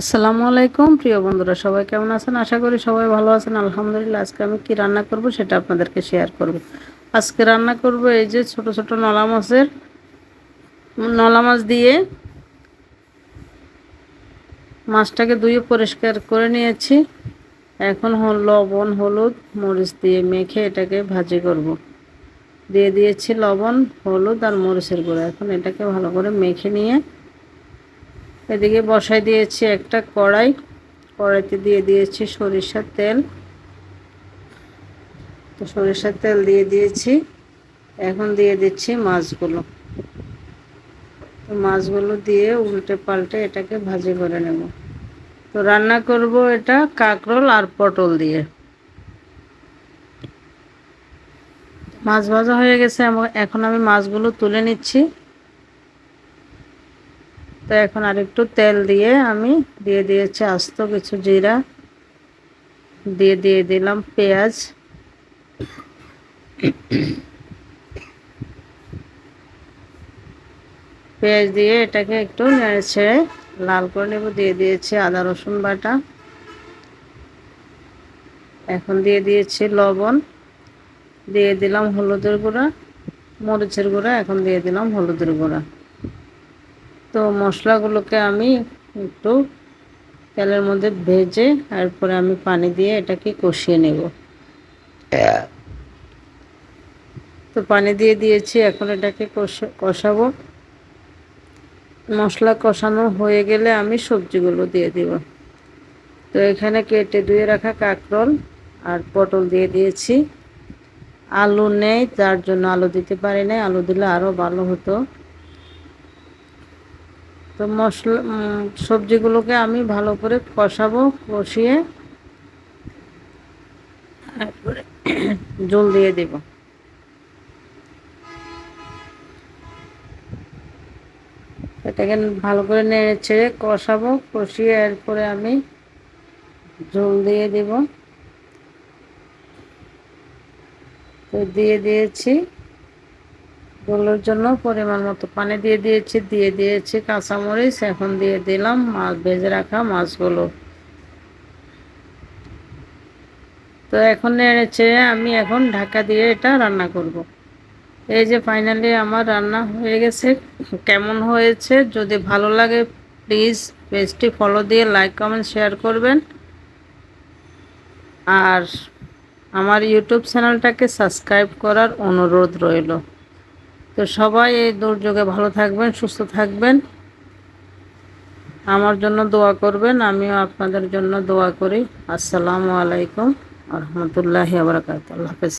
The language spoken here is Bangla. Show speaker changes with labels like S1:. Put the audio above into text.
S1: আসসালামু আলাইকুম প্রিয় বন্ধুরা, সবাই কেমন আছেন? আশা করি সবাই ভালো আছেন। আলহামদুলিল্লাহ। আজকে আমি কি রান্না করব সেটা আপনাদেরকে শেয়ার করব। আজকে রান্না করব এই যে ছোট ছোট নলা মাছ দিয়ে মাছটাকে ধুয়ে পরিষ্কার করে নিয়েছি। এখন লবণ, হলুদ, মরিচ দিয়ে মেখে এটাকে ভাজি করব। দিয়ে দিয়েছি লবণ, হলুদ আর মরিচের গুঁড়ো। এখন এটাকে ভালো করে মেখে নিয়ে এদিকে বসাই দিয়েছি একটা কড়াই। কড়াইতে দিয়ে দিয়েছি সরিষার তেল। তো সরিষার তেল দিয়ে দিয়েছি। এখন দিয়ে দিচ্ছি মাছগুলো। তো মাছগুলো দিয়ে উল্টে পাল্টে এটাকে ভাজি করে নেব। তো রান্না করব এটা কাঁকরোল আর পটল দিয়ে। মাছ ভাজা হয়ে গেছে, এখন আমি মাছগুলো তুলে নিচ্ছি। তো এখন আরেকটু তেল দিয়ে আমি দিয়ে দিয়েছি আস্ত কিছু জিরা, দিয়ে দিলাম পেঁয়াজ, পেঁয়াজ দিয়ে এটাকে একটু নেড়ে ছেড়ে লাল করে নেব। দিয়ে দিয়েছি আদা রসুন বাটা। এখন দিয়ে দিয়েছি লবণ, দিয়ে দিলাম হলুদের গুঁড়া, মরিচের গুঁড়া, এখন দিয়ে দিলাম হলুদের গুঁড়া। তো মশলাগুলোকে আমি একটু তেলের মধ্যে ভেজে তারপরে আমি পানি দিয়ে এটাকে কষিয়ে নেব। তো পানি দিয়ে দিয়েছি, এখন এটাকে কষাবো। মশলা কষানো হয়ে গেলে আমি সবজিগুলো দিয়ে দিব। তো এখানে কেটে ধুয়ে রাখা কাঁকরোল আর পটল দিয়ে দিয়েছি। আলু নেই, যার জন্য আলু দিতে পারি নাই, আলু দিলে আরও ভালো হতো। তো সবজিগুলোকে আমি ভালো করে কষাবো। কষিয়ে তারপরে জল দিয়ে দেব। এটাকে ভালো করে নেড়ে ছেড়ে কষাবো। কষিয়ে এরপরে আমি জল দিয়ে দেব। তো দিয়ে দিয়েছি, ঝোলের জন্য পরিমাণ মতো পানি দিয়ে দিয়েছি কাঁচামরিচ। এখন দিয়ে দিলাম মাছ, ভেজে রাখা মাছগুলো। তো এখন নেড়ে চেড়ে আমি এখন ঢাকা দিয়ে এটা রান্না করব। এই যে ফাইনালি আমার রান্না হয়ে গেছে। কেমন হয়েছে যদি ভালো লাগে প্লিজ পেজটি ফলো দিয়ে লাইক কমেন্ট শেয়ার করবেন। আর আমার ইউটিউব চ্যানেলটাকে সাবস্ক্রাইব করার অনুরোধ রইল। তো সবাই এই দুর্যোগে ভালো থাকবেন, সুস্থ থাকবেন, আমার জন্য দোয়া করবেন। আমিও আপনাদের জন্য দোয়া করি। আসসালামু আলাইকুম ওয়া রাহমাতুল্লাহি ওয়া বারাকাতুহু। আল্লাহ হাফেজ।